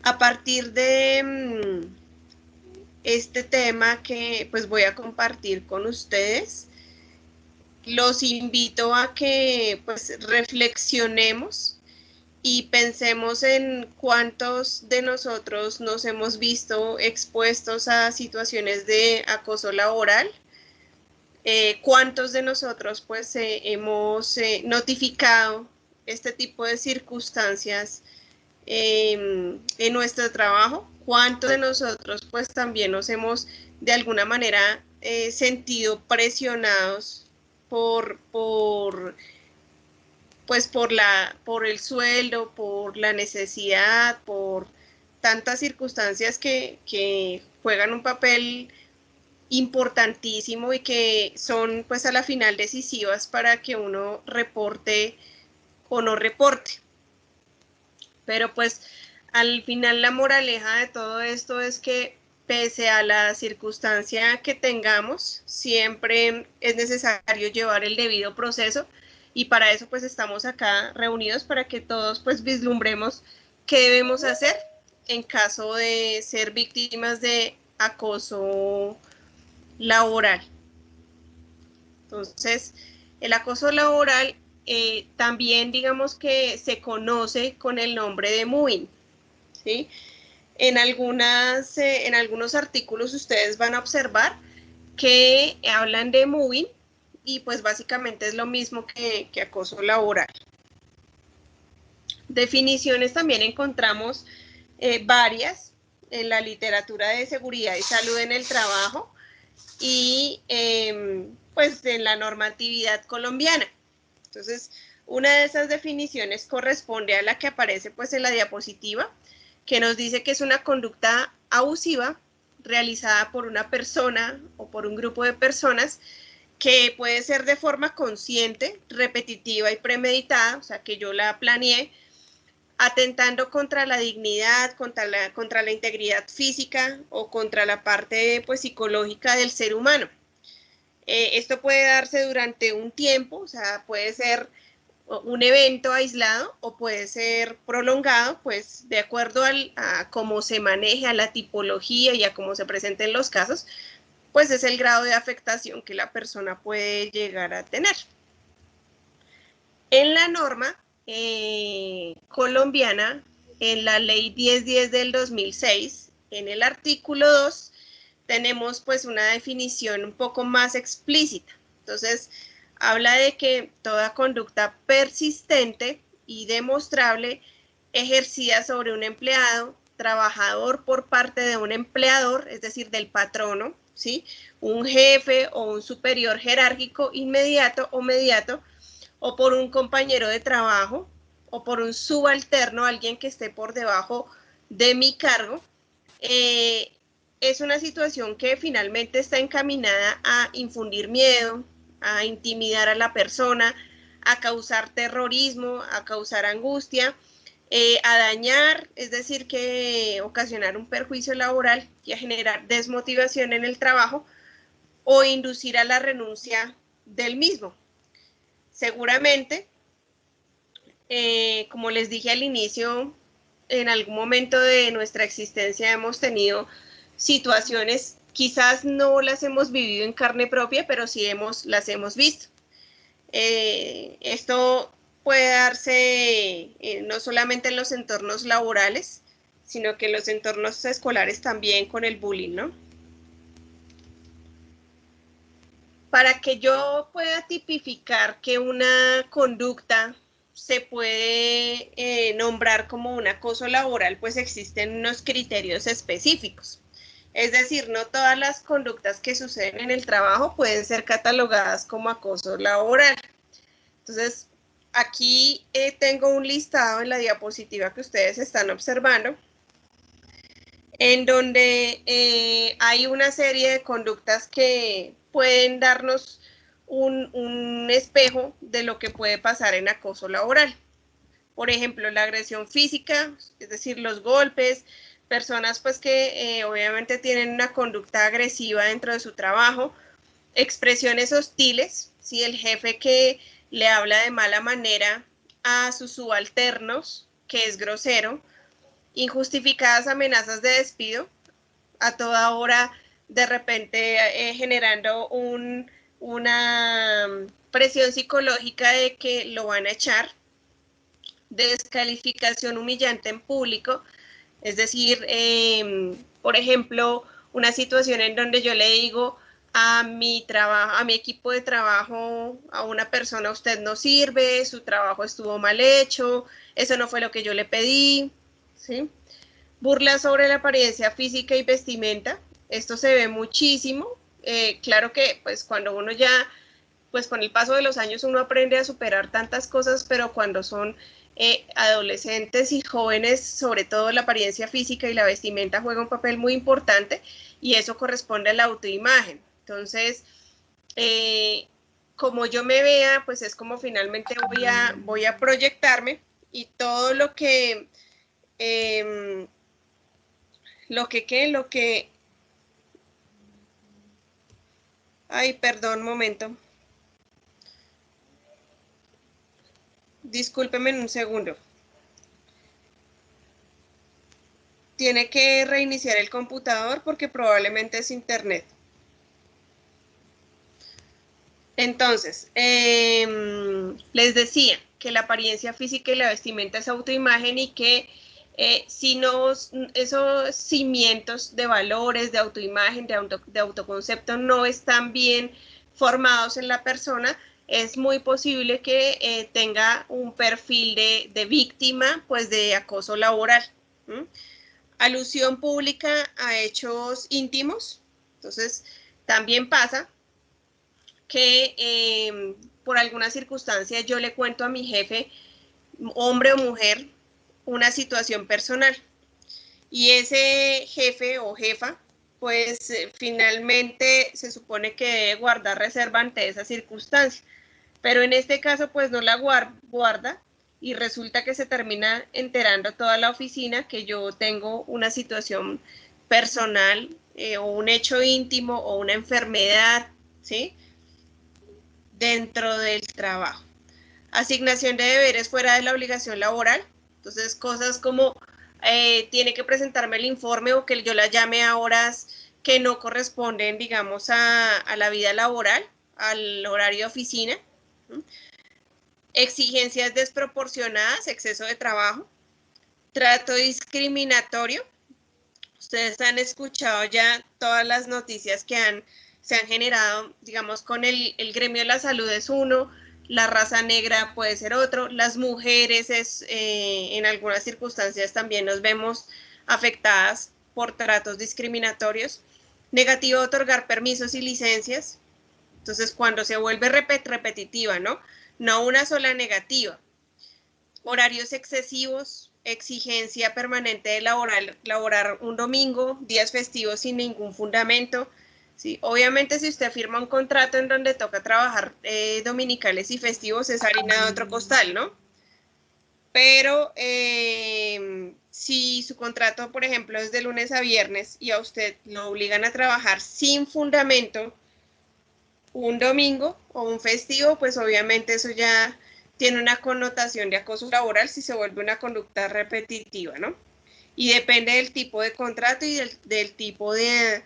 A partir de este tema que pues voy a compartir con ustedes, los invito a que pues reflexionemos y pensemos en cuántos de nosotros nos hemos visto expuestos a situaciones de acoso laboral, cuántos de nosotros pues hemos notificado este tipo de circunstancias en nuestro trabajo, cuántos de nosotros pues también nos hemos de alguna manera sentido presionados por pues por el sueldo, por la necesidad, por tantas circunstancias que juegan un papel importantísimo y que son pues a la final decisivas para que uno reporte o no reporte. Pero pues al final la moraleja de todo esto es que pese a la circunstancia que tengamos, siempre es necesario llevar el debido proceso y para eso pues estamos acá reunidos para que todos pues vislumbremos qué debemos hacer en caso de ser víctimas de acoso laboral. Entonces, el acoso laboral también digamos que se conoce con el nombre de mobbing, ¿sí? En algunos artículos ustedes van a observar que hablan de mobbing y pues básicamente es lo mismo que acoso laboral. Definiciones también encontramos varias en la literatura de seguridad y salud en el trabajo y pues en la normatividad colombiana. Entonces, una de esas definiciones corresponde a la que aparece pues en la diapositiva, que nos dice que es una conducta abusiva realizada por una persona o por un grupo de personas que puede ser de forma consciente, repetitiva y premeditada, o sea, que yo la planeé, atentando contra la dignidad, contra la integridad física o contra la parte pues, psicológica del ser humano. Esto puede darse durante un tiempo, o sea, puede ser un evento aislado o puede ser prolongado, pues de acuerdo a cómo se maneje, a la tipología y a cómo se presenten los casos, pues es el grado de afectación que la persona puede llegar a tener. En la norma colombiana, en la ley 1010 del 2006, en el artículo 2, tenemos pues una definición un poco más explícita. Entonces, habla de que toda conducta persistente y demostrable ejercida sobre un empleado, trabajador por parte de un empleador, es decir, del patrono, ¿sí? Un jefe o un superior jerárquico inmediato o mediato, o por un compañero de trabajo, o por un subalterno, alguien que esté por debajo de mi cargo, es una situación que finalmente está encaminada a infundir miedo, a intimidar a la persona, a causar terrorismo, a causar angustia, a dañar, es decir, que ocasionar un perjuicio laboral y a generar desmotivación en el trabajo o inducir a la renuncia del mismo. Seguramente, como les dije al inicio, en algún momento de nuestra existencia hemos tenido situaciones, quizás no las hemos vivido en carne propia, pero sí las hemos visto. Esto puede darse no solamente en los entornos laborales, sino que en los entornos escolares también con el bullying, ¿no? Para que yo pueda tipificar que una conducta se puede nombrar como un acoso laboral, pues existen unos criterios específicos. Es decir, no todas las conductas que suceden en el trabajo pueden ser catalogadas como acoso laboral. Entonces, aquí tengo un listado en la diapositiva que ustedes están observando, en donde hay una serie de conductas que pueden darnos un espejo de lo que puede pasar en acoso laboral. Por ejemplo, la agresión física, es decir, los golpes, personas pues que obviamente tienen una conducta agresiva dentro de su trabajo, expresiones hostiles, ¿sí? El jefe que le habla de mala manera a sus subalternos, que es grosero, injustificadas amenazas de despido, a toda hora de repente generando una presión psicológica de que lo van a echar, descalificación humillante en público, es decir, por ejemplo, una situación en donde yo le digo a mi trabajo, a mi equipo de trabajo, a una persona, usted no sirve, su trabajo estuvo mal hecho, eso no fue lo que yo le pedí, ¿sí? Burlas sobre la apariencia física y vestimenta, esto se ve muchísimo, claro que pues cuando uno ya, pues con el paso de los años uno aprende a superar tantas cosas, pero cuando son adolescentes y jóvenes, sobre todo la apariencia física y la vestimenta juega un papel muy importante y eso corresponde a la autoimagen. Entonces, como yo me vea, pues es como finalmente voy a proyectarme y todo lo que, ay, perdón, momento. Discúlpeme en un segundo. Tiene que reiniciar el computador porque probablemente es internet. Entonces, les decía que la apariencia física y la vestimenta es autoimagen y que si no, esos cimientos de valores, de autoimagen, de autoconcepto no están bien formados en la persona, es muy posible que tenga un perfil de víctima, pues de acoso laboral. ¿Mm? Alusión pública a hechos íntimos. Entonces, también pasa que por alguna circunstancia yo le cuento a mi jefe, hombre o mujer, una situación personal. Y ese jefe o jefa, pues finalmente se supone que debe guardar reserva ante esa circunstancia. Pero en este caso, pues no la guarda y resulta que se termina enterando toda la oficina que yo tengo una situación personal o un hecho íntimo o una enfermedad, ¿sí? Dentro del trabajo. Asignación de deberes fuera de la obligación laboral. Entonces, cosas como tiene que presentarme el informe o que yo la llame a horas que no corresponden, digamos, a la vida laboral, al horario de oficina. Exigencias desproporcionadas, exceso de trabajo. Trato discriminatorio. Ustedes han escuchado ya todas las noticias que se han generado, digamos, con el gremio de la salud es uno, la raza negra puede ser otro, las mujeres en algunas circunstancias también nos vemos afectadas por tratos discriminatorios. Negativo otorgar permisos y licencias. Entonces, cuando se vuelve repetitiva, ¿no? No una sola negativa. Horarios excesivos, exigencia permanente de laborar un domingo, días festivos sin ningún fundamento. ¿Sí? Obviamente si usted firma un contrato en donde toca trabajar dominicales y festivos es harina de otro costal, ¿no? Pero si su contrato, por ejemplo, es de lunes a viernes y a usted lo obligan a trabajar sin fundamento un domingo o un festivo, pues obviamente eso ya tiene una connotación de acoso laboral si se vuelve una conducta repetitiva, ¿no? Y depende del tipo de contrato y del tipo de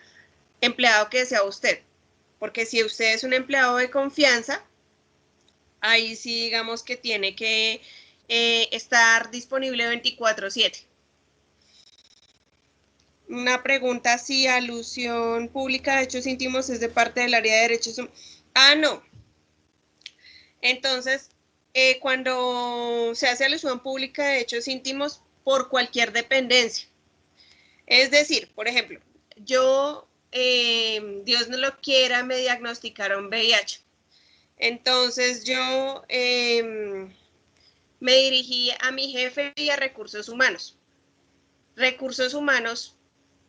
empleado que sea usted. Porque si usted es un empleado de confianza, ahí sí digamos que tiene que estar disponible 24/7. Una pregunta si alusión pública de hechos íntimos es de parte del área de derechos humanos. Ah, no. Entonces, cuando se hace alusión pública de hechos íntimos por cualquier dependencia. Es decir, por ejemplo, yo, Dios no lo quiera, me diagnosticaron VIH. Entonces yo me dirigí a mi jefe y a recursos humanos. Recursos humanos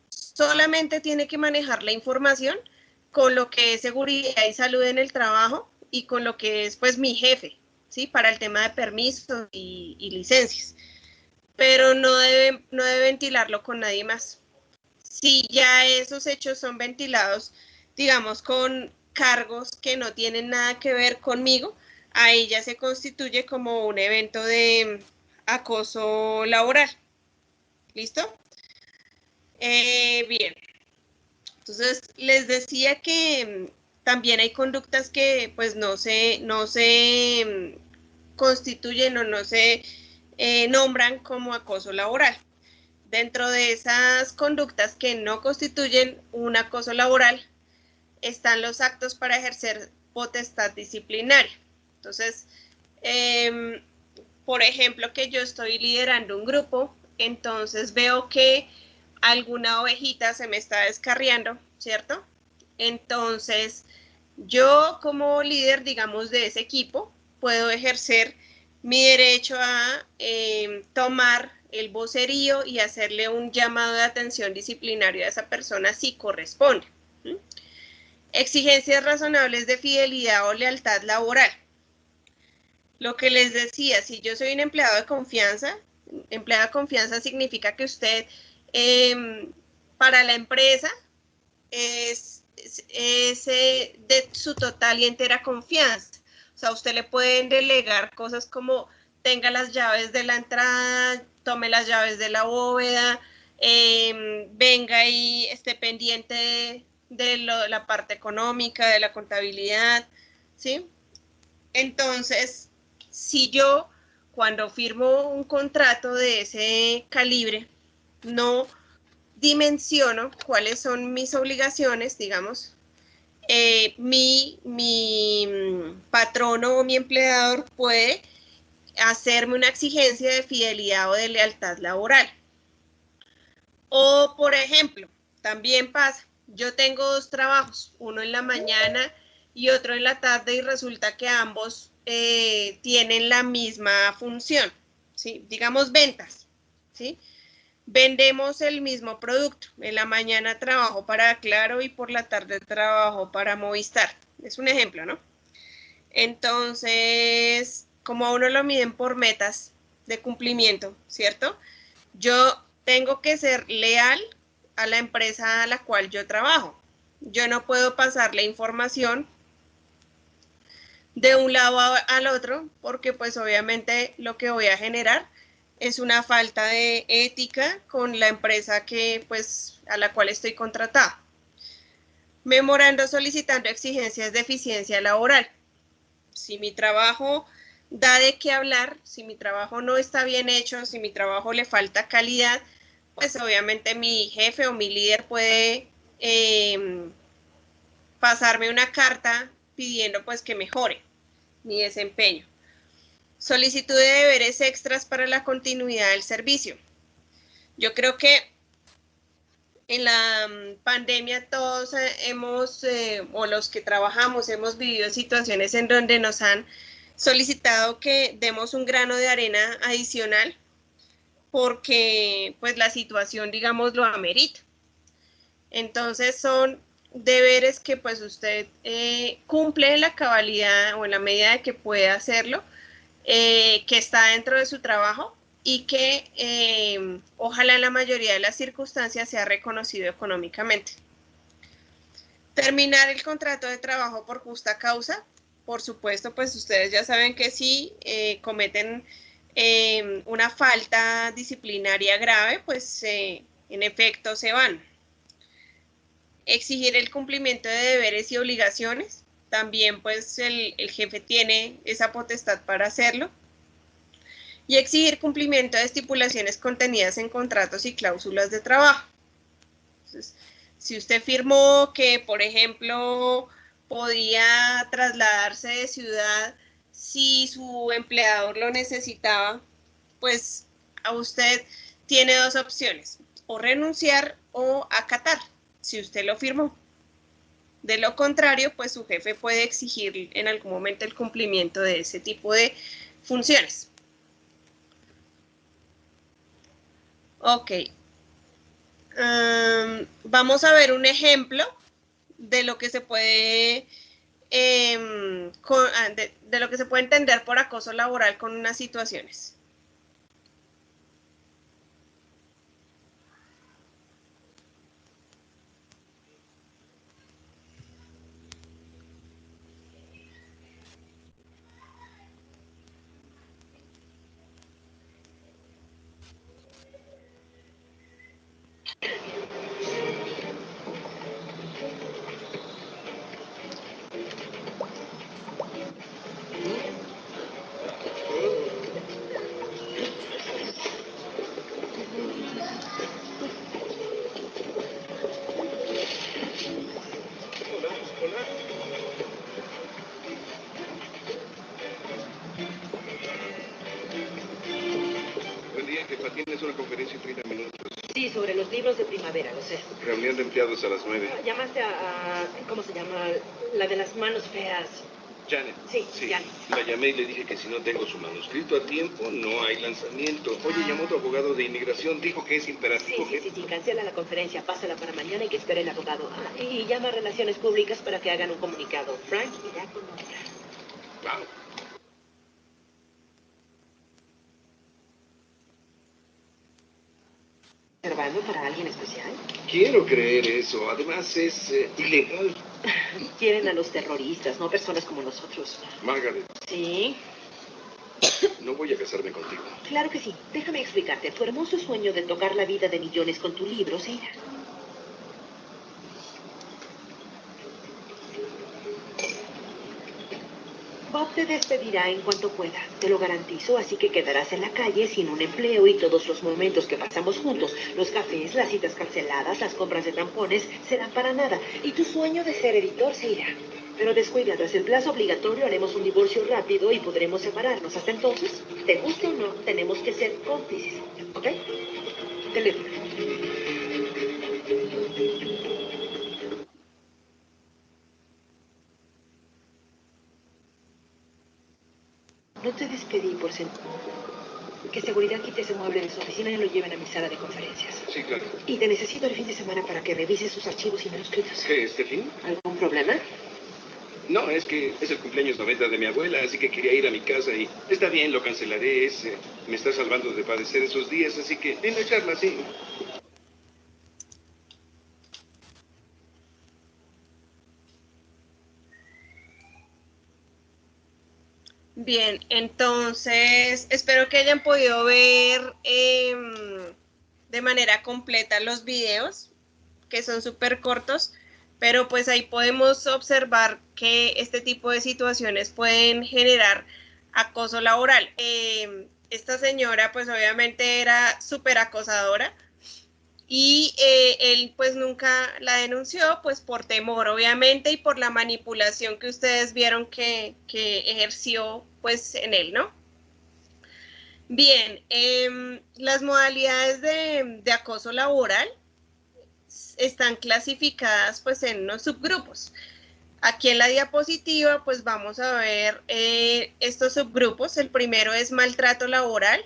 solamente tiene que manejar la información con lo que es seguridad y salud en el trabajo y con lo que es pues mi jefe, ¿sí? Para el tema de permisos y licencias. Pero no debe ventilarlo con nadie más. Si ya esos hechos son ventilados, digamos, con cargos que no tienen nada que ver conmigo, ahí ya se constituye como un evento de acoso laboral. ¿Listo? Bien. Entonces, les decía que también hay conductas que pues no se constituyen o no se nombran como acoso laboral. Dentro de esas conductas que no constituyen un acoso laboral están los actos para ejercer potestad disciplinaria. Entonces, por ejemplo, que yo estoy liderando un grupo, entonces veo que alguna ovejita se me está descarriando, ¿cierto? Entonces, yo como líder, digamos, de ese equipo, puedo ejercer mi derecho a tomar el vocerío y hacerle un llamado de atención disciplinario a esa persona si corresponde. ¿Sí? Exigencias razonables de fidelidad o lealtad laboral. Lo que les decía, si yo soy un empleado de confianza significa que usted para la empresa es de su total y entera confianza. O sea, usted le pueden delegar cosas como tenga las llaves de la entrada, tome las llaves de la bóveda, venga y esté pendiente de la parte económica, de la contabilidad, ¿sí? Entonces, si yo cuando firmo un contrato de ese calibre no dimensiono cuáles son mis obligaciones, digamos, mi patrono o mi empleador puede hacerme una exigencia de fidelidad o de lealtad laboral. O, por ejemplo, también pasa, yo tengo dos trabajos, uno en la mañana y otro en la tarde y resulta que ambos tienen la misma función, ¿sí? Digamos ventas, ¿sí? Vendemos el mismo producto. En la mañana trabajo para Claro y por la tarde trabajo para Movistar. Es un ejemplo, ¿no? Entonces, como a uno lo miden por metas de cumplimiento, ¿cierto? Yo tengo que ser leal a la empresa a la cual yo trabajo. Yo no puedo pasarle información de un lado al otro porque pues obviamente lo que voy a generar es una falta de ética con la empresa que pues a la cual estoy contratada. Memorando solicitando exigencias de eficiencia laboral. Si mi trabajo da de qué hablar, si mi trabajo no está bien hecho, si mi trabajo le falta calidad, pues obviamente mi jefe o mi líder puede pasarme una carta pidiendo pues que mejore mi desempeño. Solicitud de deberes extras para la continuidad del servicio. Yo creo que en la pandemia todos o los que trabajamos, hemos vivido situaciones en donde nos han solicitado que demos un grano de arena adicional porque pues la situación, digamos, lo amerita. Entonces son deberes que pues usted cumple en la cabalidad o en la medida de que puede hacerlo, que está dentro de su trabajo y que ojalá en la mayoría de las circunstancias sea reconocido económicamente. Terminar el contrato de trabajo por justa causa. Por supuesto, pues ustedes ya saben que si cometen una falta disciplinaria grave, pues en efecto se van. Exigir el cumplimiento de deberes y obligaciones. También pues el jefe tiene esa potestad para hacerlo. Y exigir cumplimiento de estipulaciones contenidas en contratos y cláusulas de trabajo. Entonces, si usted firmó que, por ejemplo, podía trasladarse de ciudad si su empleador lo necesitaba, pues a usted tiene dos opciones, o renunciar o acatar, si usted lo firmó. De lo contrario, pues su jefe puede exigir en algún momento el cumplimiento de ese tipo de funciones. Ok, vamos a ver un ejemplo de lo que se puede de lo que se puede entender por acoso laboral con unas situaciones. una conferencia en 30 minutos. Sí, sobre los libros de primavera, lo sé. Reunión de empleados a las 9. Llamaste ¿cómo se llama? La de las manos feas. Janet. Sí, Janet. La llamé y le dije que si no tengo su manuscrito a tiempo, no hay lanzamiento. Oye, llamó tu abogado de inmigración, dijo que es imperativo. Sí, cancela la conferencia, pásala para mañana y que espere el abogado. Y llama a Relaciones Públicas para que hagan un comunicado. Frank irá con otra. Wow. ¿Reservando para alguien especial? Quiero creer eso. Además, es ilegal. Quieren a los terroristas, no personas como nosotros. Margaret. Sí. No voy a casarme contigo. Claro que sí. Déjame explicarte. Tu hermoso sueño de tocar la vida de millones con tu libro se irá. Bob te despedirá en cuanto pueda, te lo garantizo, así que quedarás en la calle sin un empleo y todos los momentos que pasamos juntos, los cafés, las citas canceladas, las compras de tampones, serán para nada, y tu sueño de ser editor se irá. Pero descuida, tras el plazo obligatorio haremos un divorcio rápido y podremos separarnos. Hasta entonces, te guste o no, tenemos que ser cómplices, ¿ok? Teléfono. No te despedí por que seguridad quite ese mueble de su oficina y lo lleven a mi sala de conferencias. Sí, claro. Y te necesito el fin de semana para que revises sus archivos y manuscritos. ¿Qué, este fin? ¿Algún problema? No, es que es el cumpleaños 90 de mi abuela, así que quería ir a mi casa y... Está bien, lo cancelaré, me está salvando de padecer esos días, así que... Linda charla, sí. Bien, entonces espero que hayan podido ver de manera completa los videos, que son súper cortos, pero pues ahí podemos observar que este tipo de situaciones pueden generar acoso laboral. Esta señora pues obviamente era súper acosadora y él pues nunca la denunció pues por temor obviamente y por la manipulación que ustedes vieron que ejerció pues en él, ¿no? Bien, las modalidades de acoso laboral están clasificadas pues en unos subgrupos. Aquí en la diapositiva pues vamos a ver estos subgrupos. El primero es maltrato laboral,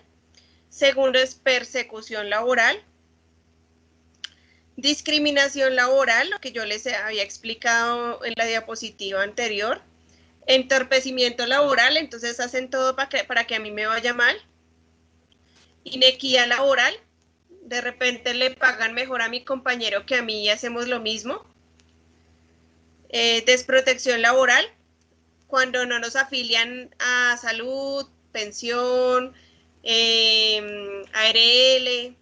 segundo es persecución laboral, discriminación laboral, lo que yo les había explicado en la diapositiva anterior, entorpecimiento laboral, entonces hacen todo para que a mí me vaya mal, inequidad laboral, de repente le pagan mejor a mi compañero que a mí y hacemos lo mismo, desprotección laboral, cuando no nos afilian a salud, pensión, ARL,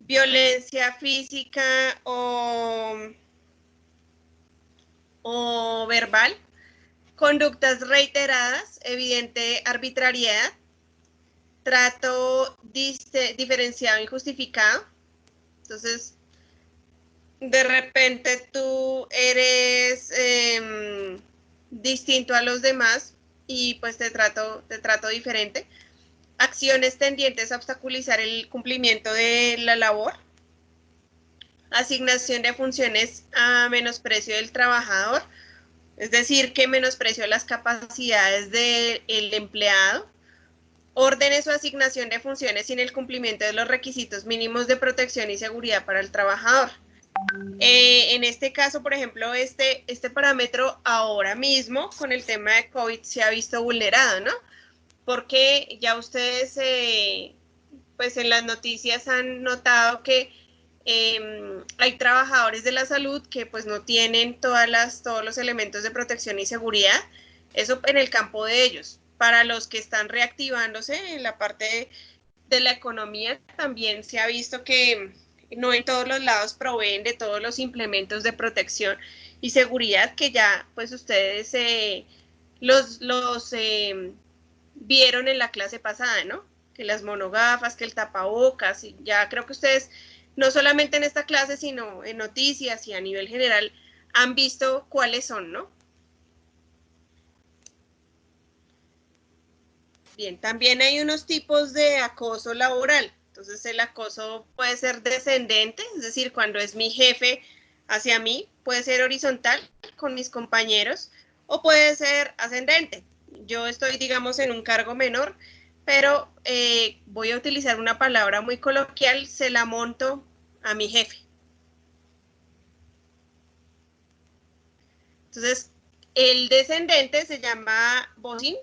violencia física o verbal, conductas reiteradas, evidente arbitrariedad, trato diferenciado injustificado. Entonces, de repente tú eres distinto a los demás y pues te trato diferente. Acciones tendientes a obstaculizar el cumplimiento de la labor. Asignación de funciones a menosprecio del trabajador, es decir, que menospreció las capacidades del empleado. Órdenes o asignación de funciones sin el cumplimiento de los requisitos mínimos de protección y seguridad para el trabajador. En este caso, por ejemplo, este parámetro ahora mismo con el tema de COVID se ha visto vulnerado, ¿no? Porque ya ustedes, pues en las noticias han notado que hay trabajadores de la salud que pues no tienen todos los elementos de protección y seguridad, eso en el campo de ellos. Para los que están reactivándose en la parte de la economía, también se ha visto que no en todos los lados proveen de todos los implementos de protección y seguridad que ya pues ustedes los vieron en la clase pasada, ¿no? Que las monogafas, que el tapabocas, y ya creo que ustedes, no solamente en esta clase, sino en noticias y a nivel general, han visto cuáles son, ¿no? Bien, también hay unos tipos de acoso laboral. Entonces el acoso puede ser descendente, es decir, cuando es mi jefe hacia mí, puede ser horizontal con mis compañeros o puede ser ascendente. Yo estoy, digamos, en un cargo menor, pero voy a utilizar una palabra muy coloquial, se la monto a mi jefe. Entonces, el descendente se llama bossing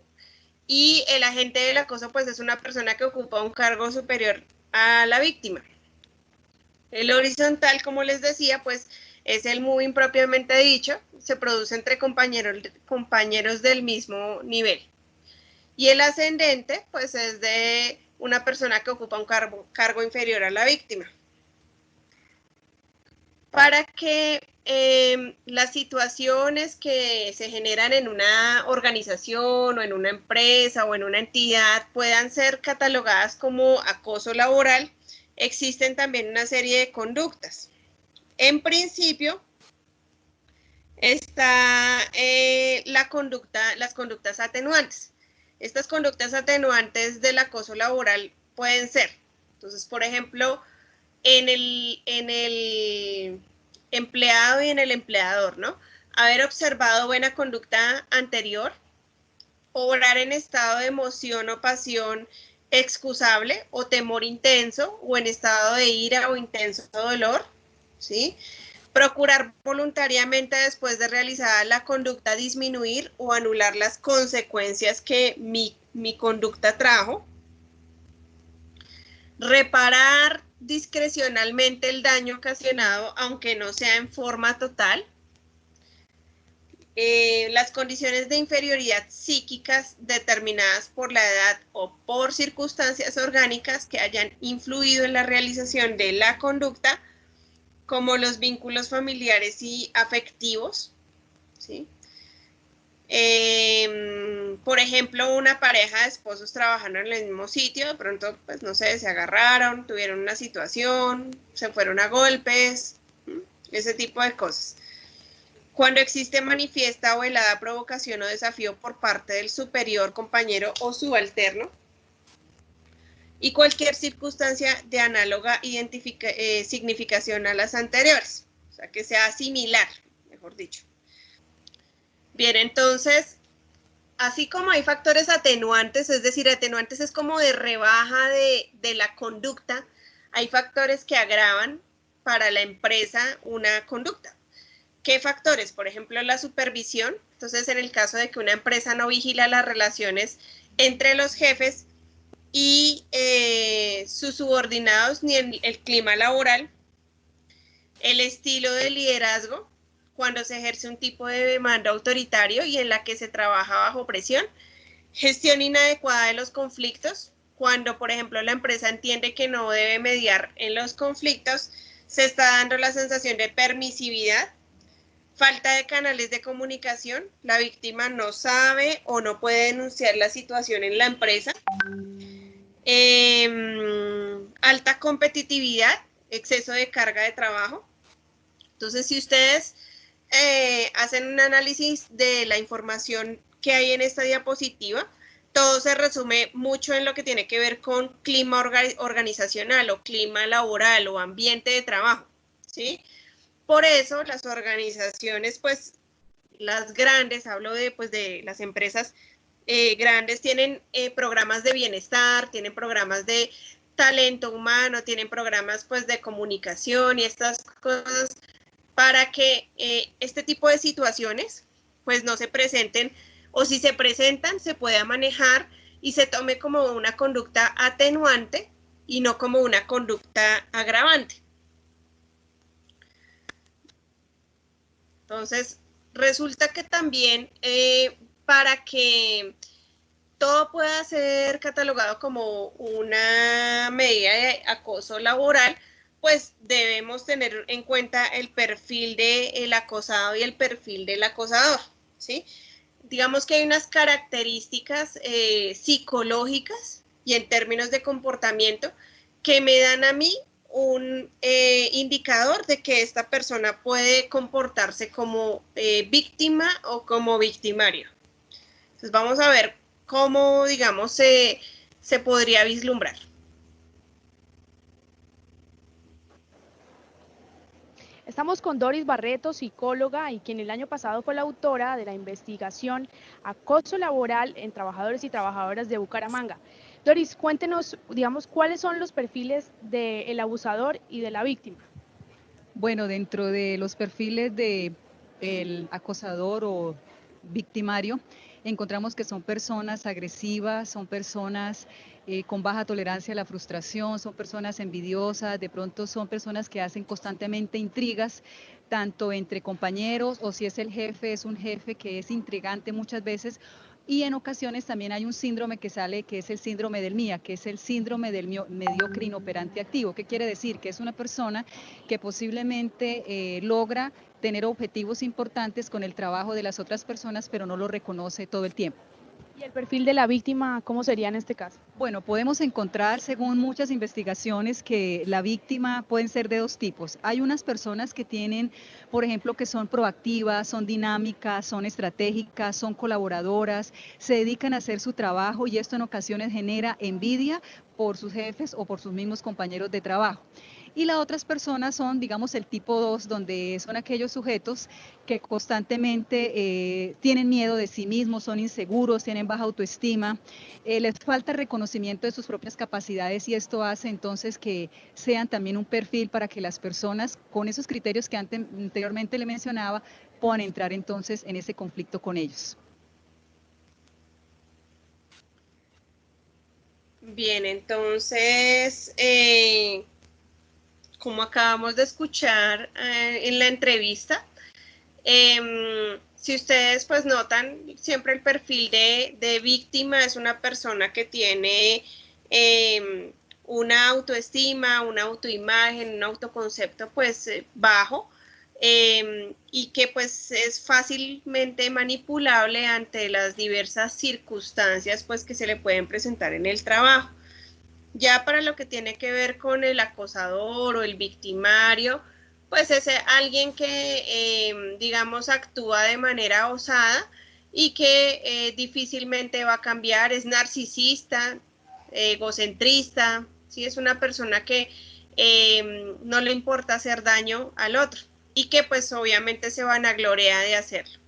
y el agente del acoso pues es una persona que ocupa un cargo superior a la víctima. El horizontal, como les decía, pues es el moving propiamente dicho, se produce entre compañeros del mismo nivel. Y el ascendente, pues es de una persona que ocupa un cargo inferior a la víctima. Para que las situaciones que se generan en una organización o en una empresa o en una entidad puedan ser catalogadas como acoso laboral, existen también una serie de conductas. En principio, está las conductas atenuantes. Estas conductas atenuantes del acoso laboral pueden ser, entonces, por ejemplo, en el empleado y en el empleador, ¿no? Haber observado buena conducta anterior, obrar en estado de emoción o pasión excusable o temor intenso o en estado de ira o intenso dolor, ¿sí? Procurar voluntariamente después de realizada la conducta disminuir o anular las consecuencias que mi conducta trajo. Reparar discrecionalmente el daño ocasionado, aunque no sea en forma total. Las condiciones de inferioridad psíquicas determinadas por la edad o por circunstancias orgánicas que hayan influido en la realización de la conducta, como los vínculos familiares y afectivos, ¿sí? Por ejemplo, una pareja de esposos trabajando en el mismo sitio, de pronto, pues no sé, se agarraron, tuvieron una situación, se fueron a golpes, ese tipo de cosas. Cuando existe manifiesta o velada provocación o desafío por parte del superior, compañero o subalterno, y cualquier circunstancia de análoga significación a las anteriores, o sea, que sea similar, mejor dicho. Bien, entonces, así como hay factores atenuantes, es decir, atenuantes es como de rebaja de la conducta, hay factores que agravan para la empresa una conducta. ¿Qué factores? Por ejemplo, la supervisión. Entonces, en el caso de que una empresa no vigila las relaciones entre los jefes y sus subordinados ni el clima laboral, el estilo de liderazgo, cuando se ejerce un tipo de mando autoritario y en la que se trabaja bajo presión, gestión inadecuada de los conflictos, cuando, por ejemplo, la empresa entiende que no debe mediar en los conflictos, se está dando la sensación de permisividad, falta de canales de comunicación, la víctima no sabe o no puede denunciar la situación en la empresa, alta competitividad, exceso de carga de trabajo. Entonces, si ustedes hacen un análisis de la información que hay en esta diapositiva, todo se resume mucho en lo que tiene que ver con clima organizacional o clima laboral o ambiente de trabajo, ¿sí? Por eso las organizaciones, pues las grandes, hablo de las empresas grandes, tienen programas de bienestar, tienen programas de talento humano, tienen programas pues de comunicación y estas cosas para que este tipo de situaciones pues no se presenten o si se presentan se pueda manejar y se tome como una conducta atenuante y no como una conducta agravante. Entonces, resulta que también para que todo pueda ser catalogado como una medida de acoso laboral, pues debemos tener en cuenta el perfil del acosado y el perfil del acosador, ¿sí? Digamos que hay unas características psicológicas y en términos de comportamiento que me dan a mí un indicador de que esta persona puede comportarse como víctima o como victimario. Entonces vamos a ver cómo, digamos, se podría vislumbrar. Estamos con Doris Barreto, psicóloga y quien el año pasado fue la autora de la investigación Acoso laboral en trabajadores y trabajadoras de Bucaramanga. Doris, cuéntenos, digamos, cuáles son los perfiles del abusador y de la víctima. Bueno, dentro de los perfiles de el acosador o victimario, encontramos que son personas agresivas, son personas con baja tolerancia a la frustración, son personas envidiosas, de pronto son personas que hacen constantemente intrigas, tanto entre compañeros o si es el jefe, es un jefe que es intrigante muchas veces. Y en ocasiones también hay un síndrome que sale, que es el síndrome del MIA, que es el síndrome del mediocre inoperante activo. ¿Qué quiere decir? Que es una persona que posiblemente logra tener objetivos importantes con el trabajo de las otras personas, pero no lo reconoce todo el tiempo. ¿Y el perfil de la víctima, cómo sería en este caso? Bueno, podemos encontrar, según muchas investigaciones, que la víctima pueden ser de dos tipos. Hay unas personas que tienen, por ejemplo, que son proactivas, son dinámicas, son estratégicas, son colaboradoras, se dedican a hacer su trabajo y esto en ocasiones genera envidia por sus jefes o por sus mismos compañeros de trabajo. Y las otras personas son, digamos, el tipo 2, donde son aquellos sujetos que constantemente tienen miedo de sí mismos, son inseguros, tienen baja autoestima, les falta reconocimiento de sus propias capacidades y esto hace entonces que sean también un perfil para que las personas con esos criterios que anteriormente le mencionaba puedan entrar entonces en ese conflicto con ellos. Bien, entonces, como acabamos de escuchar en la entrevista, si ustedes pues notan, siempre el perfil de víctima es una persona que tiene una autoestima, una autoimagen, un autoconcepto pues bajo, y que pues es fácilmente manipulable ante las diversas circunstancias pues que se le pueden presentar en el trabajo. Ya para lo que tiene que ver con el acosador o el victimario, pues es alguien que, digamos, actúa de manera osada y que difícilmente va a cambiar, es narcisista, egocentrista, ¿sí? Es una persona que no le importa hacer daño al otro y que pues obviamente se vanagloria de hacerlo.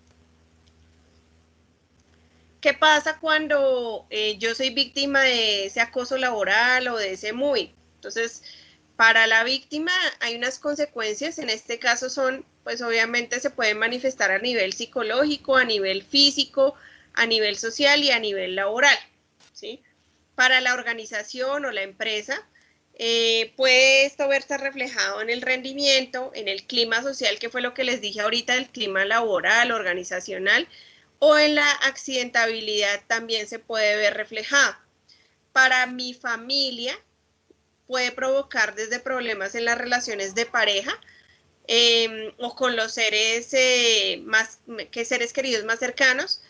¿Qué pasa cuando yo soy víctima de ese acoso laboral o de ese moving? Entonces, para la víctima hay unas consecuencias, en este caso son, pues obviamente se pueden manifestar a nivel psicológico, a nivel físico, a nivel social y a nivel laboral, ¿sí? Para la organización o la empresa, puede esto verse reflejado en el rendimiento, en el clima social, que fue lo que les dije ahorita, el clima laboral, organizacional, o en la accidentabilidad también se puede ver reflejado. Para mi familia puede provocar desde problemas en las relaciones de pareja o con los seres seres queridos más cercanos,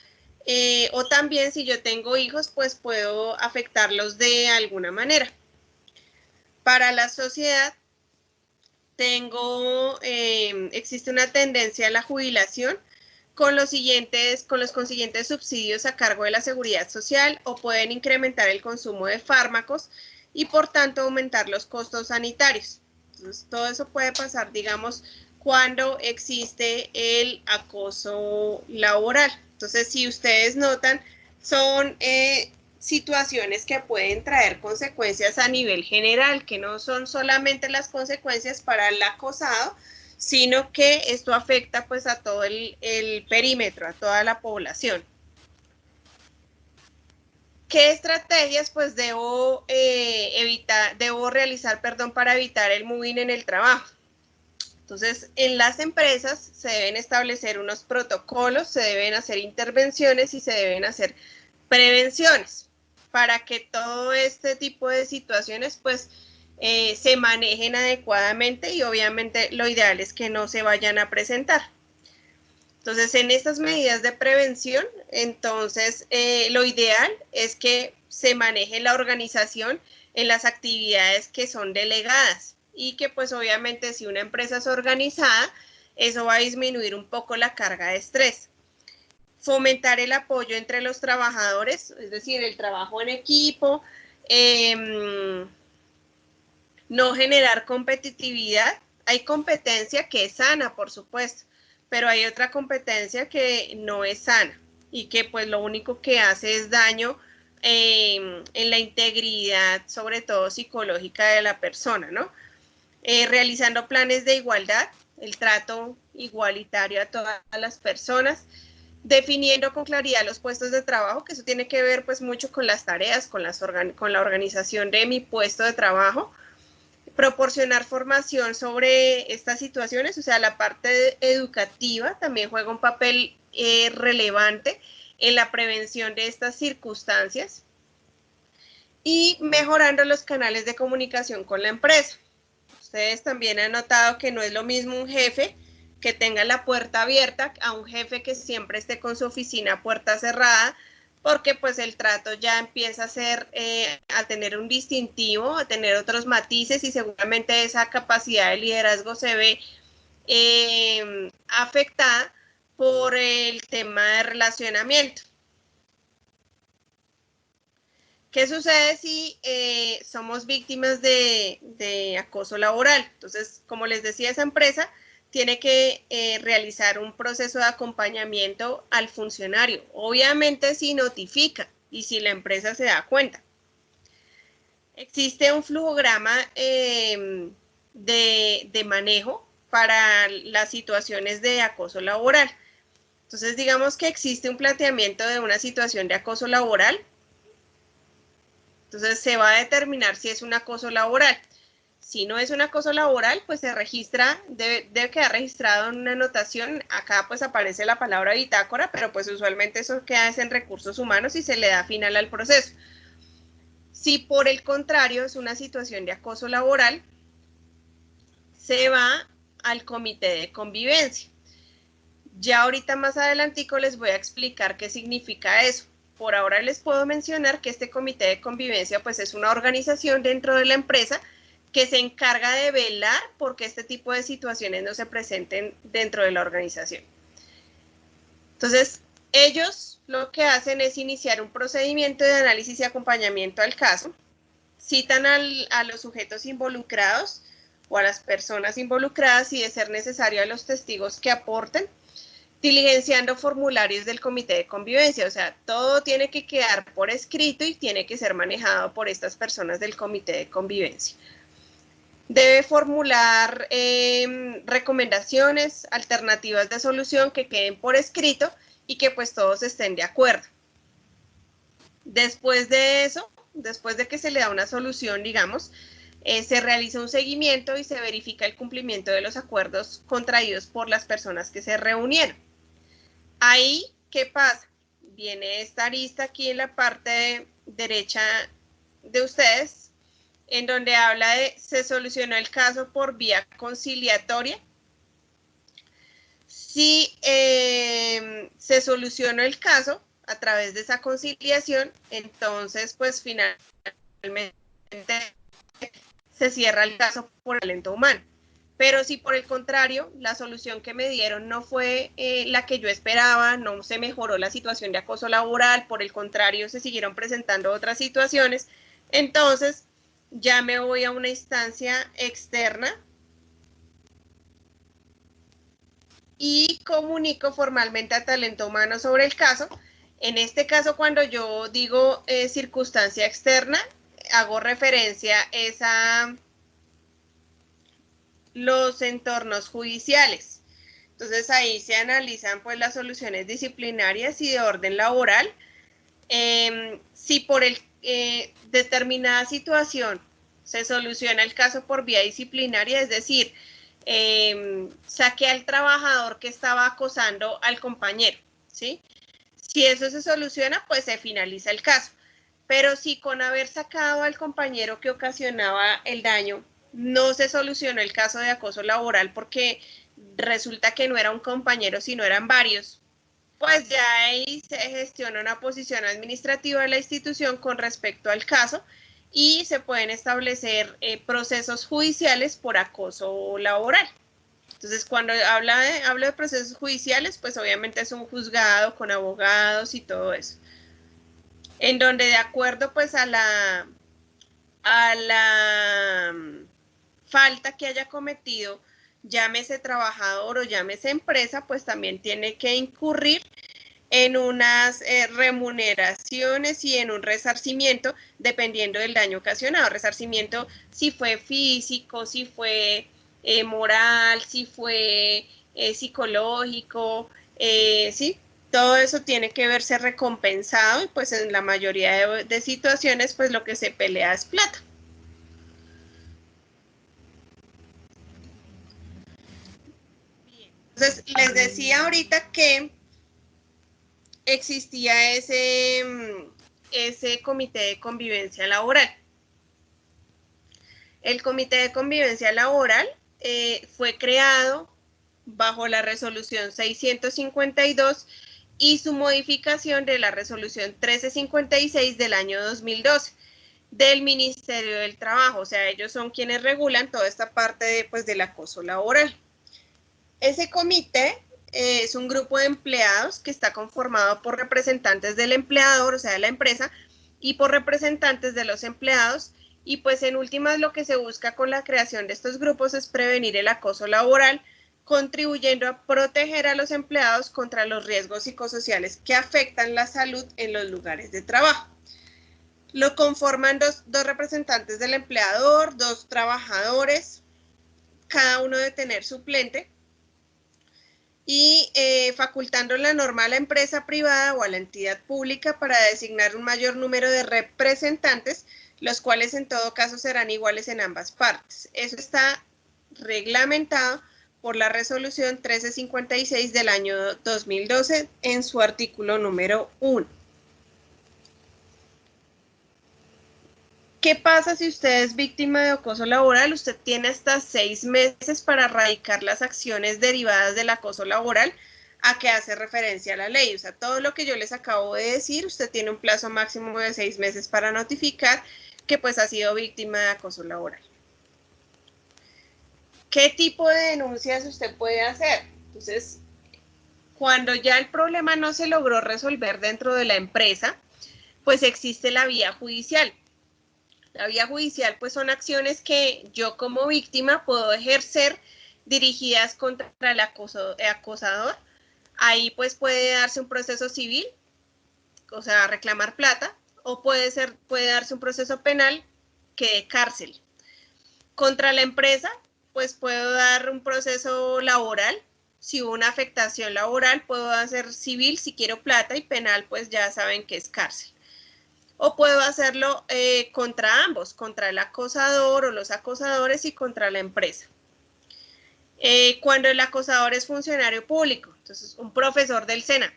o también si yo tengo hijos, pues puedo afectarlos de alguna manera. Para la sociedad existe una tendencia a la jubilación con los consiguientes subsidios a cargo de la seguridad social, o pueden incrementar el consumo de fármacos y por tanto aumentar los costos sanitarios. Entonces, todo eso puede pasar, digamos, cuando existe el acoso laboral. Entonces, si ustedes notan, son situaciones que pueden traer consecuencias a nivel general, que no son solamente las consecuencias para el acosado, sino que esto afecta pues a todo el perímetro, a toda la población. ¿Qué estrategias pues debo realizar, para evitar el moving en el trabajo? Entonces, en las empresas se deben establecer unos protocolos, se deben hacer intervenciones y se deben hacer prevenciones para que todo este tipo de situaciones pues se manejen adecuadamente, y obviamente lo ideal es que no se vayan a presentar. Entonces, en estas medidas de prevención, entonces lo ideal es que se maneje la organización en las actividades que son delegadas, y que pues obviamente si una empresa es organizada, eso va a disminuir un poco la carga de estrés. Fomentar el apoyo entre los trabajadores, es decir, el trabajo en equipo, no generar competitividad, Hay competencia que es sana, por supuesto, pero hay otra competencia que no es sana y que pues lo único que hace es daño en la integridad, sobre todo psicológica de la persona, ¿no? Realizando planes de igualdad, el trato igualitario a todas las personas, definiendo con claridad los puestos de trabajo, que eso tiene que ver pues mucho con las tareas, con la organización de mi puesto de trabajo, proporcionar formación sobre estas situaciones, o sea, la parte educativa también juega un papel relevante en la prevención de estas circunstancias y mejorando los canales de comunicación con la empresa. Ustedes también han notado que no es lo mismo un jefe que tenga la puerta abierta a un jefe que siempre esté con su oficina puerta cerrada, porque pues el trato ya empieza a ser, a tener un distintivo, a tener otros matices y seguramente esa capacidad de liderazgo se ve afectada por el tema de relacionamiento. ¿Qué sucede si somos víctimas de acoso laboral? Entonces, como les decía, esa empresa tiene que realizar un proceso de acompañamiento al funcionario. Obviamente si notifica y si la empresa se da cuenta. Existe un flujograma de manejo para las situaciones de acoso laboral. Entonces, digamos que existe un planteamiento de una situación de acoso laboral. Entonces, se va a determinar si es un acoso laboral. Si no es un acoso laboral, pues se registra, debe quedar registrado en una anotación. Acá pues aparece la palabra bitácora, pero pues usualmente eso queda en recursos humanos y se le da final al proceso. Si por el contrario es una situación de acoso laboral, se va al comité de convivencia. Ya ahorita más adelantico les voy a explicar qué significa eso. Por ahora les puedo mencionar que este comité de convivencia pues es una organización dentro de la empresa que se encarga de velar porque este tipo de situaciones no se presenten dentro de la organización. Entonces, ellos lo que hacen es iniciar un procedimiento de análisis y acompañamiento al caso, citan a los sujetos involucrados o a las personas involucradas y de ser necesario a los testigos que aporten, diligenciando formularios del comité de convivencia, o sea, todo tiene que quedar por escrito y tiene que ser manejado por estas personas del comité de convivencia. Debe formular recomendaciones, alternativas de solución que queden por escrito y que pues todos estén de acuerdo. Después de eso, después de que se le da una solución, digamos, se realiza un seguimiento y se verifica el cumplimiento de los acuerdos contraídos por las personas que se reunieron. Ahí, ¿qué pasa? Viene esta arista aquí en la parte derecha de ustedes, en donde habla de se solucionó el caso por vía conciliatoria. Si se solucionó el caso a través de esa conciliación, entonces pues finalmente se cierra el caso por talento humano. Pero si por el contrario, la solución que me dieron no fue la que yo esperaba, no se mejoró la situación de acoso laboral, por el contrario, se siguieron presentando otras situaciones, entonces ya me voy a una instancia externa y comunico formalmente a talento humano sobre el caso. En este caso, cuando yo digo circunstancia externa, hago referencia a los entornos judiciales. Entonces ahí se analizan pues las soluciones disciplinarias y de orden laboral. Si por determinada situación se soluciona el caso por vía disciplinaria, es decir, saqué al trabajador que estaba acosando al compañero, ¿sí? Si eso se soluciona, pues se finaliza el caso. Pero si con haber sacado al compañero que ocasionaba el daño, no se solucionó el caso de acoso laboral porque resulta que no era un compañero, sino eran varios, pues ya ahí se gestiona una posición administrativa de la institución con respecto al caso y se pueden establecer procesos judiciales por acoso laboral. Entonces, cuando hablo de procesos judiciales, pues obviamente es un juzgado con abogados y todo eso, en donde de acuerdo pues a la falta que haya cometido llámese trabajador o llámese empresa, pues también tiene que incurrir en unas remuneraciones y en un resarcimiento dependiendo del daño ocasionado. Resarcimiento si fue físico, si fue moral, si fue psicológico, ¿sí? Todo eso tiene que verse recompensado y pues en la mayoría de situaciones pues lo que se pelea es plata. Entonces, les decía ahorita que existía ese comité de convivencia laboral. El comité de convivencia laboral fue creado bajo la resolución 652 y su modificación de la resolución 1356 del año 2012 del Ministerio del Trabajo. O sea, ellos son quienes regulan toda esta parte pues, del acoso laboral. Ese comité es un grupo de empleados que está conformado por representantes del empleador, o sea, de la empresa, y por representantes de los empleados. Y pues en últimas lo que se busca con la creación de estos grupos es prevenir el acoso laboral, contribuyendo a proteger a los empleados contra los riesgos psicosociales que afectan la salud en los lugares de trabajo. Lo conforman dos representantes del empleador, 2 trabajadores, cada uno de tener suplente, y facultando la norma a la empresa privada o a la entidad pública para designar un mayor número de representantes, los cuales en todo caso serán iguales en ambas partes. Eso está reglamentado por la resolución 1356 del año 2012 en su artículo número 1. ¿Qué pasa si usted es víctima de acoso laboral? Usted tiene hasta 6 meses para erradicar las acciones derivadas del acoso laboral a que hace referencia a la ley. O sea, todo lo que yo les acabo de decir, usted tiene un plazo máximo de 6 meses para notificar que pues ha sido víctima de acoso laboral. ¿Qué tipo de denuncias usted puede hacer? Entonces, cuando ya el problema no se logró resolver dentro de la empresa, pues existe la vía judicial. La vía judicial pues son acciones que yo como víctima puedo ejercer dirigidas contra el acosador. Ahí pues puede darse un proceso civil, o sea, reclamar plata, o puede darse un proceso penal que de cárcel. Contra la empresa pues puedo dar un proceso laboral. Si hubo una afectación laboral puedo hacer civil si quiero plata y penal pues ya saben que es cárcel. O puedo hacerlo contra ambos, contra el acosador o los acosadores y contra la empresa. Cuando el acosador es funcionario público, entonces un profesor del SENA,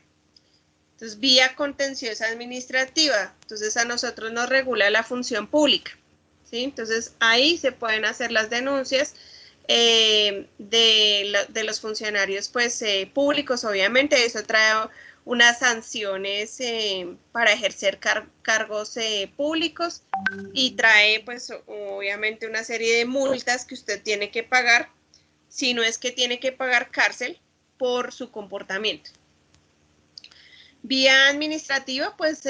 entonces vía contenciosa administrativa, entonces a nosotros nos regula la función pública, ¿sí? Entonces ahí se pueden hacer las denuncias de los funcionarios pues, públicos, obviamente eso trae unas sanciones para ejercer cargos públicos y trae pues obviamente una serie de multas que usted tiene que pagar, si no es que tiene que pagar cárcel por su comportamiento. Vía administrativa pues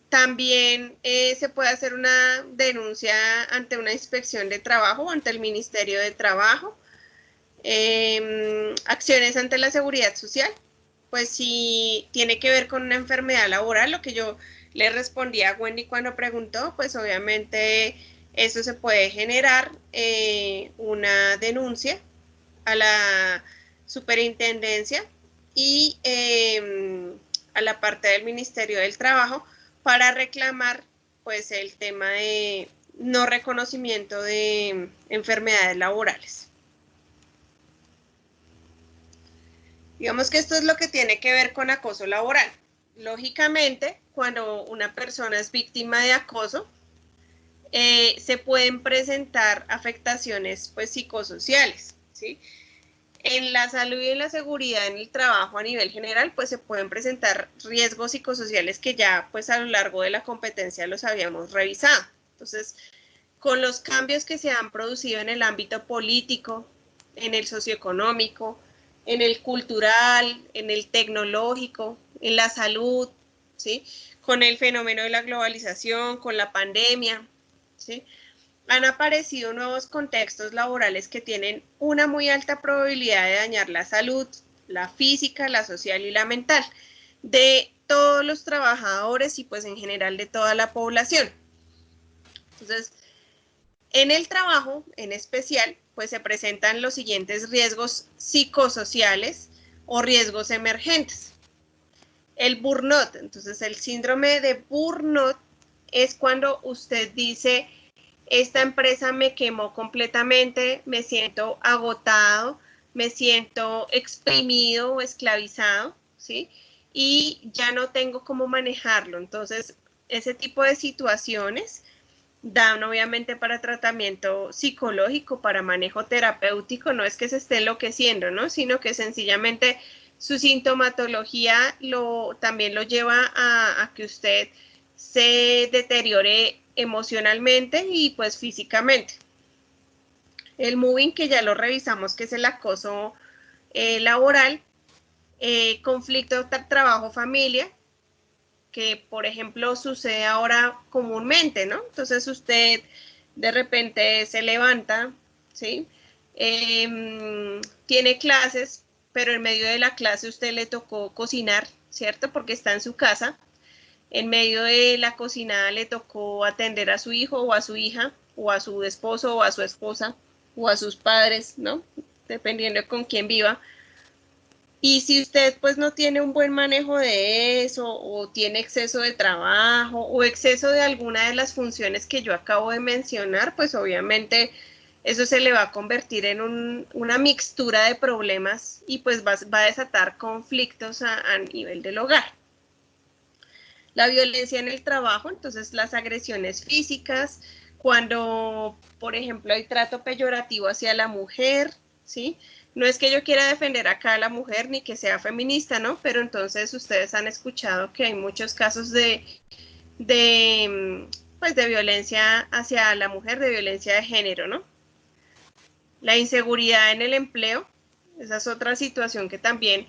también se puede hacer una denuncia ante una inspección de trabajo o ante el Ministerio de Trabajo. Acciones ante la seguridad social, pues si tiene que ver con una enfermedad laboral, lo que yo le respondí a Wendy cuando preguntó, pues obviamente eso se puede generar una denuncia a la superintendencia y a la parte del Ministerio del Trabajo para reclamar pues el tema de no reconocimiento de enfermedades laborales. Digamos que esto es lo que tiene que ver con acoso laboral. Lógicamente, cuando una persona es víctima de acoso, se pueden presentar afectaciones pues, psicosociales, ¿sí? En la salud y en la seguridad en el trabajo a nivel general, pues se pueden presentar riesgos psicosociales que ya pues a lo largo de la competencia los habíamos revisado. Entonces, con los cambios que se han producido en el ámbito político, en el socioeconómico, en el cultural, en el tecnológico, en la salud, ¿sí? Con el fenómeno de la globalización, con la pandemia, ¿sí? han aparecido nuevos contextos laborales que tienen una muy alta probabilidad de dañar la salud, la física, la social y la mental de todos los trabajadores y pues en general de toda la población. Entonces, en el trabajo en especial, pues se presentan los siguientes riesgos psicosociales o riesgos emergentes. El burnout, entonces el síndrome de burnout es cuando usted dice, esta empresa me quemó completamente, me siento agotado, me siento exprimido o esclavizado, ¿sí? Y ya no tengo cómo manejarlo. Entonces, ese tipo de situaciones dan obviamente para tratamiento psicológico, para manejo terapéutico, no es que se esté enloqueciendo, ¿no? Sino que sencillamente su sintomatología también lo lleva a que usted se deteriore emocionalmente y pues físicamente. El moving, que ya lo revisamos, que es el acoso laboral, conflicto trabajo-familia, que por ejemplo sucede ahora comúnmente, ¿no? Entonces usted de repente se levanta, ¿sí? Tiene clases, pero en medio de la clase usted le tocó cocinar, ¿cierto? Porque está en su casa. En medio de la cocinada le tocó atender a su hijo o a su hija, o a su esposo o a su esposa, o a sus padres, ¿no? Dependiendo de con quién viva. Y si usted pues no tiene un buen manejo de eso, o tiene exceso de trabajo, o exceso de alguna de las funciones que yo acabo de mencionar, pues obviamente eso se le va a convertir en una mixtura de problemas y pues va a desatar conflictos a nivel del hogar. La violencia en el trabajo, entonces las agresiones físicas, cuando, por ejemplo, hay trato peyorativo hacia la mujer, ¿sí? No es que yo quiera defender acá a la mujer ni que sea feminista, ¿no? Pero entonces ustedes han escuchado que hay muchos casos pues de violencia hacia la mujer, de violencia de género, ¿no? La inseguridad en el empleo, esa es otra situación que también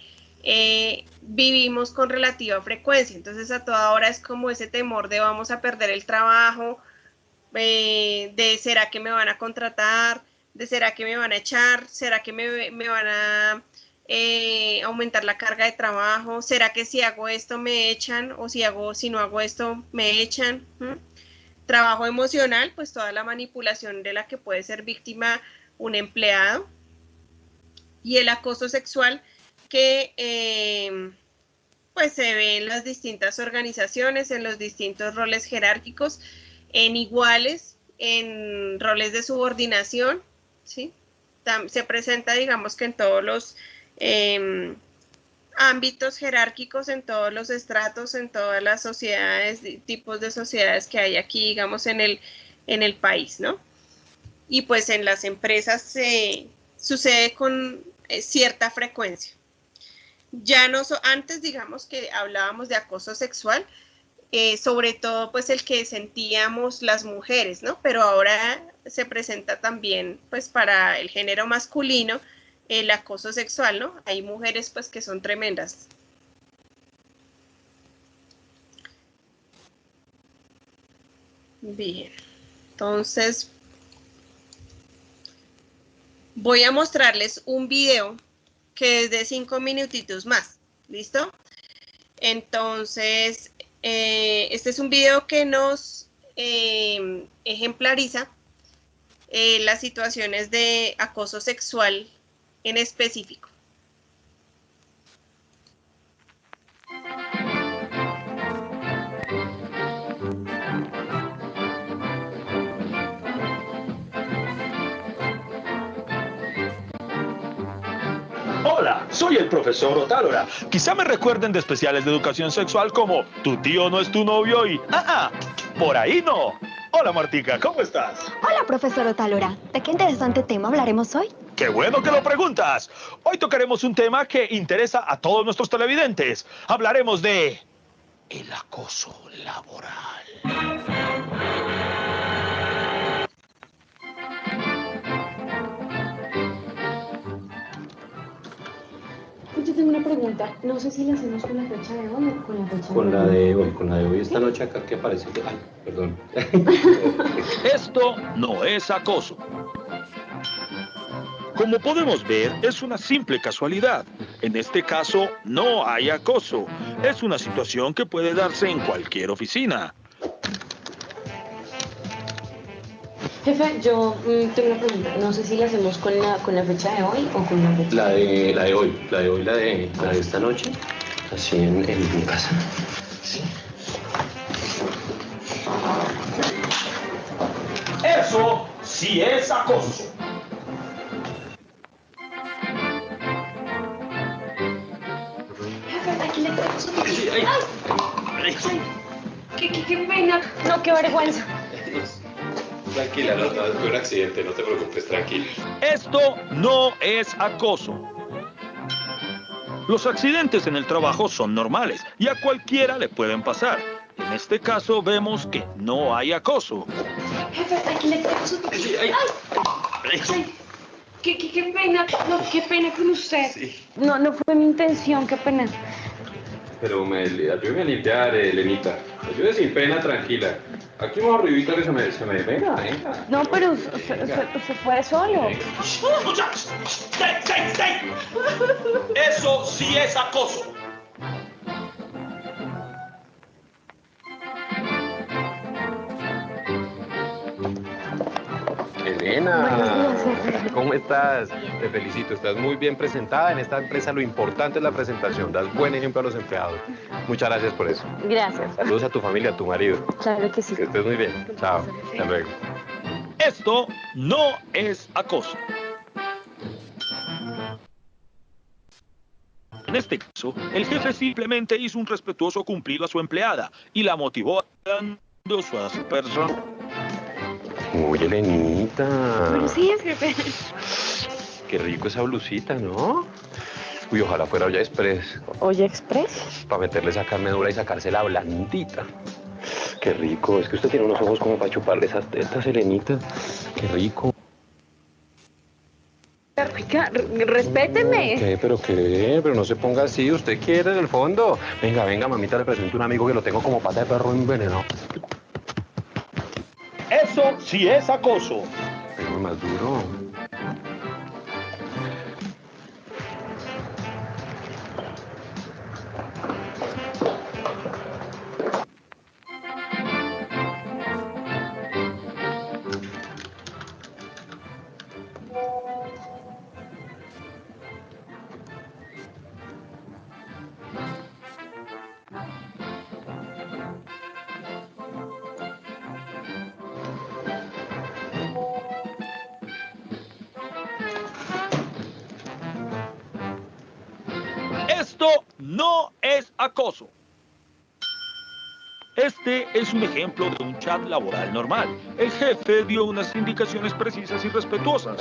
vivimos con relativa frecuencia. Entonces a toda hora es como ese temor de vamos a perder el trabajo, de será que me van a contratar, de será que me van a echar, será que me van a aumentar la carga de trabajo, será que si hago esto me echan, o si no hago esto me echan. Trabajo emocional, pues toda la manipulación de la que puede ser víctima un empleado, y el acoso sexual que pues se ve en las distintas organizaciones, en los distintos roles jerárquicos, en iguales, en roles de subordinación, ¿sí? Se presenta, digamos que en todos los ámbitos jerárquicos, en todos los estratos, en todas las sociedades, tipos de sociedades que hay aquí, digamos, en el país, ¿no? Y pues en las empresas sucede con cierta frecuencia. Ya no antes, digamos que hablábamos de acoso sexual, sobre todo pues el que sentíamos las mujeres, ¿no? Pero ahora se presenta también pues para el género masculino el acoso sexual, ¿no? Hay mujeres pues que son tremendas. Bien, entonces voy a mostrarles un video que es de 5 minutitos más, ¿listo? Entonces, este es un video que nos ejemplariza las situaciones de acoso sexual en específico. Hola, soy el profesor Otálora. Quizá me recuerden de especiales de educación sexual como Tu tío no es tu novio y... por ahí no. Hola Martica, ¿cómo estás? Hola, profesor Otálora. ¿De qué interesante tema hablaremos hoy? ¡Qué bueno que lo preguntas! Hoy tocaremos un tema que interesa a todos nuestros televidentes. Hablaremos de... el acoso laboral. yo tengo una pregunta. No sé si la hacemos con la fecha de hoy o con la fecha Con la de hoy, con la de hoy. Esta noche acá que aparece. Ay, perdón. Esto no es acoso. Como podemos ver, es una simple casualidad. En este caso, no hay acoso. Es una situación que puede darse en cualquier oficina. Jefe, yo tengo una pregunta. No sé si la hacemos con la fecha de hoy o con la fecha La de hoy, la de esta noche. Así en mi casa. Sí. Eso sí es acoso. Jefe, aquí le traigo su ¡Ay! ¡Qué pena! No, qué vergüenza. Tranquila, no, fue un accidente, no te preocupes, tranquila. Esto no es acoso. Los accidentes en el trabajo son normales y a cualquiera le pueden pasar. En este caso vemos que no hay acoso. Jefe, aquí le traigo su ¡Ay! ¡Ay! ¡Qué pena! No, qué pena con usted. Sí. No fue mi intención, qué pena. Pero ayúdeme a limpiar, Lenita. Ayúdeme sin pena, tranquila. Aquí más arribita que se me... Venga. No, pero usted puede solo. ¡Muchachos! ¡Stay! Eso sí es acoso. Elena, ¿cómo estás? Te felicito, estás muy bien presentada. En esta empresa lo importante es la presentación, das buen ejemplo a los empleados. Muchas gracias por eso. Gracias. Saludos a tu familia, a tu marido. Claro que sí. Que estés muy bien. Chao, hasta luego. Esto no es acoso. En este caso, el jefe simplemente hizo un respetuoso cumplido a su empleada y la motivó dando a su persona. Uy, Elenita. Buenos días, jefe. Qué rico esa blusita, ¿no? Uy, ojalá fuera Olla Express. ¿Olla Express? Para meterle esa carne dura y sacársela blandita. Qué rico. Es que usted tiene unos ojos como para chuparle esas tetas, Elenita. Qué rico. Rica, respéteme. ¿Qué? Pero no se ponga así. Usted quiere en el fondo. Venga, mamita, le presento a un amigo que lo tengo como pata de perro envenenado. Eso sí es acoso. Pero más duro. Esto no es acoso. Este es un ejemplo de un chat laboral normal. El jefe dio unas indicaciones precisas y respetuosas.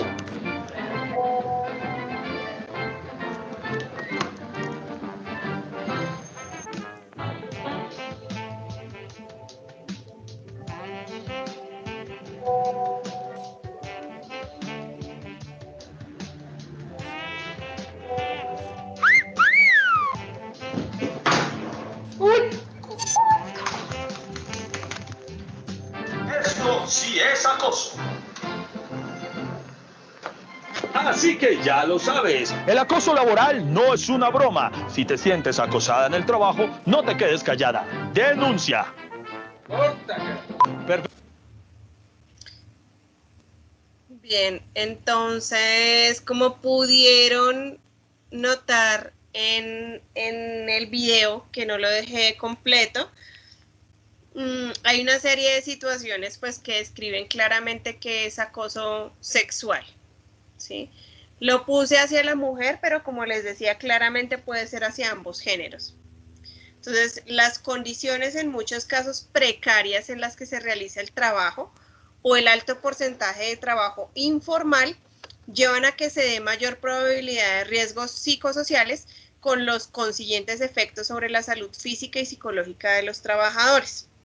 Esto sí es acoso. Así que ya lo sabes, el acoso laboral no es una broma. Si te sientes acosada en el trabajo, no te quedes callada. ¡Denuncia! Bien, entonces, como pudieron notar en el video, que no lo dejé completo, hay una serie de situaciones pues que describen claramente que es acoso sexual, ¿sí? Lo puse hacia la mujer, pero como les decía, claramente puede ser hacia ambos géneros. Entonces, las condiciones en muchos casos precarias en las que se realiza el trabajo o el alto porcentaje de trabajo informal llevan a que se dé mayor probabilidad de riesgos psicosociales con los consiguientes efectos sobre la salud física y psicológica de los trabajadores.